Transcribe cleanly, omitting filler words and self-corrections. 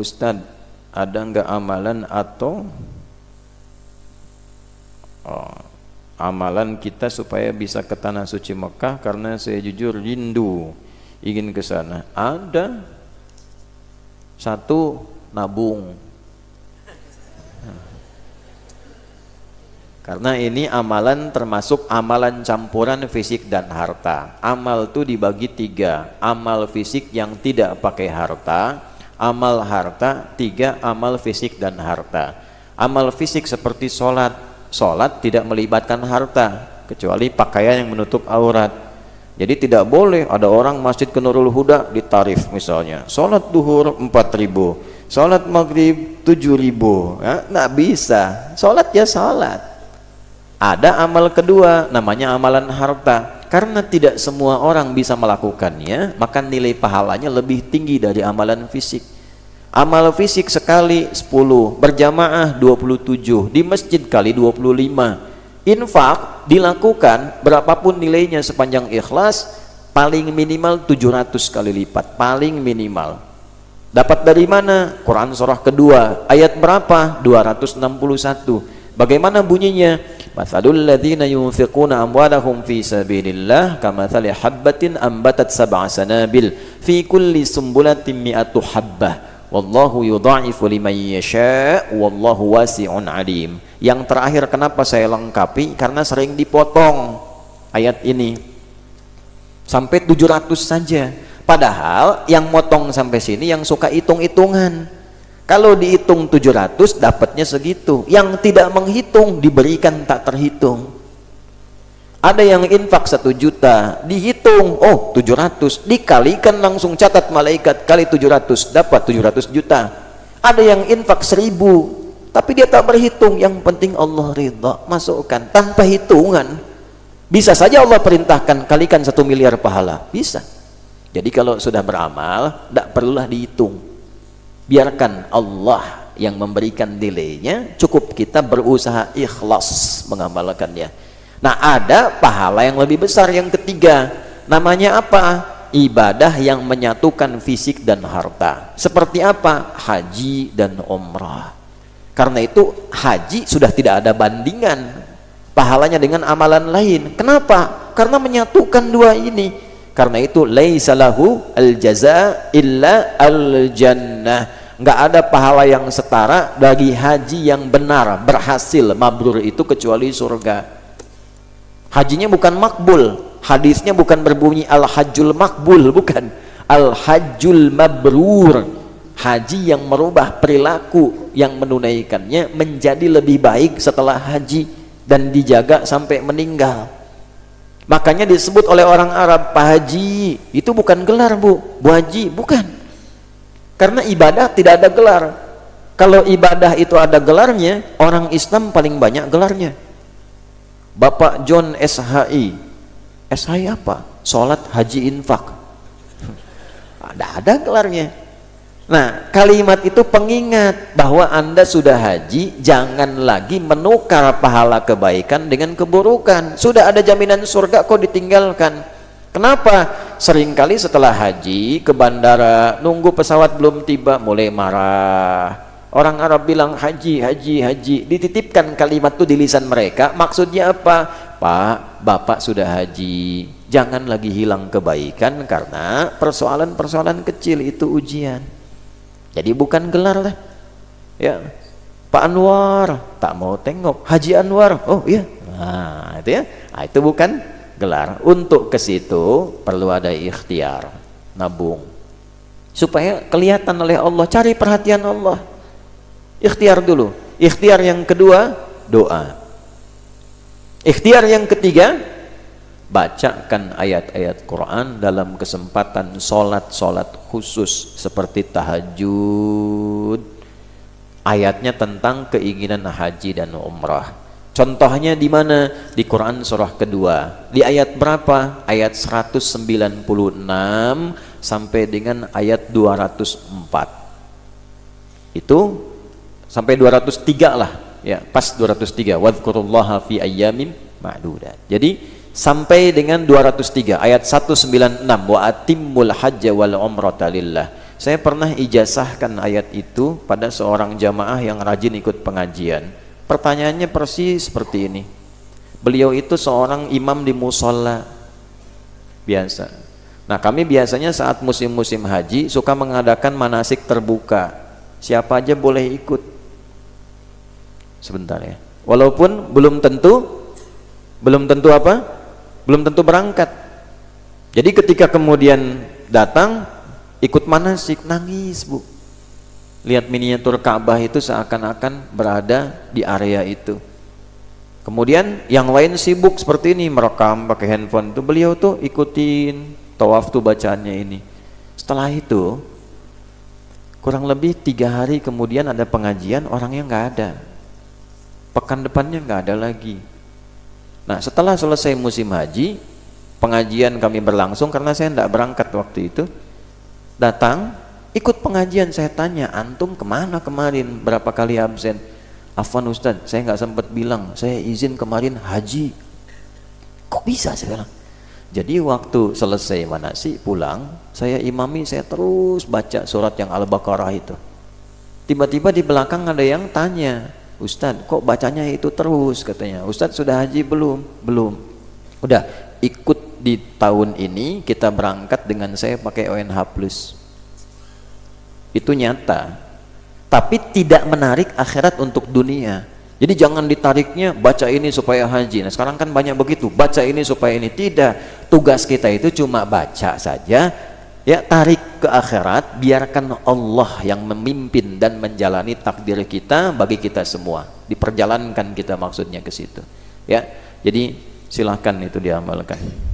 Ustadz, ada nggak amalan atau amalan kita supaya bisa ke tanah suci Mekah? Karena saya jujur rindu ingin ke sana. Ada. Satu, nabung. Karena ini amalan termasuk amalan campuran fisik dan harta. Amal itu dibagi tiga. Amal fisik yang tidak pakai harta, amal harta, tiga amal fisik dan harta. Amal fisik seperti sholat. Sholat tidak melibatkan harta, kecuali pakaian yang menutup aurat. Jadi tidak boleh ada orang masjid ke Nurul Huda ditarif misalnya. Sholat duhur 4.000, sholat maghrib 7.000. Ya, nggak bisa. Sholat ya sholat. Ada amal kedua, namanya amalan harta. Karena tidak semua orang bisa melakukannya, maka nilai pahalanya lebih tinggi dari amalan fisik. Amal fisik sekali 10, berjamaah 27, di masjid kali 25. Infak dilakukan berapapun nilainya sepanjang ikhlas, paling minimal 700 kali lipat, paling minimal. Dapat dari mana? Quran surah kedua, ayat berapa? 261. Bagaimana bunyinya? Mathalul ladzina yunfiquna amwalahum fi sabilillah kamathali habbatin ambatat sab'a sanabil fi kulli sumbulatin mi'atu habbah wallahu yudha'ifu liman yasha' wallahu wasi'un alim. Yang terakhir kenapa saya lengkapi? Karena sering dipotong ayat ini sampai 700 saja. Padahal yang motong sampai sini yang suka hitung-hitungan. Kalau dihitung 700 dapatnya segitu. Yang tidak menghitung diberikan tak terhitung. Ada yang infak 1 juta, dihitung, oh 700, dikalikan langsung catat malaikat kali 700, dapat 700 juta. Ada yang infak 1000, tapi dia tak berhitung, yang penting Allah ridha, masukkan tanpa hitungan. Bisa saja Allah perintahkan kalikan 1 miliar pahala, bisa. Jadi kalau sudah beramal, tak perlulah dihitung. Biarkan Allah yang memberikan nilainya, cukup kita berusaha ikhlas mengamalkannya. Nah, ada pahala yang lebih besar yang ketiga, namanya apa? Ibadah yang menyatukan fisik dan harta. Seperti apa? Haji dan umrah. Karena itu haji sudah tidak ada bandingan pahalanya dengan amalan lain. Kenapa? Karena menyatukan dua ini. Karena itu laisa lahu al-jaza illa al-jannah. Nggak ada pahala yang setara bagi haji yang benar, berhasil, mabrur itu kecuali surga. Hajinya bukan makbul, hadisnya bukan berbunyi al-hajjul makbul, bukan, al-hajjul mabrur, haji yang merubah perilaku yang menunaikannya menjadi lebih baik setelah haji dan dijaga sampai meninggal. Makanya disebut oleh orang Arab Pak Haji, itu bukan gelar Bu Haji, bukan. Karena ibadah tidak ada gelar. Kalau ibadah itu ada gelarnya, orang Islam paling banyak gelarnya. Bapak John SHI. SHI apa? Sholat, haji, infak. Ada gelarnya. Nah, kalimat itu pengingat bahwa Anda sudah haji, jangan lagi menukar pahala kebaikan dengan keburukan. Sudah ada jaminan surga kok ditinggalkan. Kenapa? Seringkali setelah haji ke bandara, nunggu pesawat belum tiba, mulai marah. Orang Arab bilang haji, haji, haji. Dititipkan kalimat itu di lisan mereka. Maksudnya apa? Pak, Bapak sudah haji, jangan lagi hilang kebaikan karena persoalan-persoalan kecil itu ujian. Jadi bukan gelar lah. Ya, Pak Anwar, tak mau tengok. Haji Anwar, oh iya. Nah, itu ya. Nah, itu bukan gelar. Untuk ke situ perlu ada ikhtiar, nabung, supaya kelihatan oleh Allah, cari perhatian Allah. Ikhtiar dulu. Ikhtiar yang kedua, doa. Ikhtiar yang ketiga, bacakan ayat-ayat Quran dalam kesempatan sholat khusus seperti tahajud. Ayatnya tentang keinginan haji dan umrah. Contohnya di mana? Di Quran surah kedua. Di ayat berapa? Ayat 196 sampai dengan ayat 204. Itu sampai 203 lah. Ya, pas 203. Wadhkurullaha fi ayyamin ma'dudat. Jadi sampai dengan 203 ayat 196 wa atimmul hajja wal umrata lillah. Saya pernah ijazahkan ayat itu pada seorang jamaah yang rajin ikut pengajian. Pertanyaannya persis seperti ini. Beliau itu seorang imam di musola biasa. Nah, kami biasanya saat musim-musim haji suka mengadakan manasik terbuka. Siapa aja boleh ikut. Sebentar ya. Walaupun belum tentu apa? Belum tentu berangkat. Jadi ketika kemudian datang ikut manasik, nangis bu. Lihat miniatur Ka'bah itu seakan-akan berada di area itu. Kemudian yang lain sibuk seperti ini, merekam pakai handphone tuh. Beliau tuh ikutin tawaf tuh bacaannya ini. Setelah itu kurang lebih 3 hari kemudian ada pengajian, orangnya nggak ada. Pekan depannya nggak ada lagi. Nah, setelah selesai musim haji, pengajian kami berlangsung karena saya tidak berangkat waktu itu. Datang, ikut pengajian, saya tanya, antum kemana kemarin, berapa kali absen? Afwan Ustadz, saya nggak sempat bilang, saya izin kemarin haji. Kok bisa saya bilang? Jadi waktu selesai manasik pulang, saya imami, saya terus baca surat yang Al-Baqarah itu. Tiba-tiba di belakang ada yang tanya, Ustadz kok bacanya itu terus, katanya. Ustadz sudah haji belum? Belum. Udah, ikut di tahun ini kita berangkat dengan saya pakai ONH+. Itu nyata, tapi tidak menarik akhirat untuk dunia. Jadi jangan ditariknya baca ini supaya haji. Nah sekarang kan banyak begitu, baca ini supaya ini. Tidak, tugas kita itu cuma baca saja ya, tarik ke akhirat, biarkan Allah yang memimpin dan menjalani takdir kita bagi kita semua, diperjalankan kita maksudnya ke situ ya. Jadi silahkan itu diamalkan.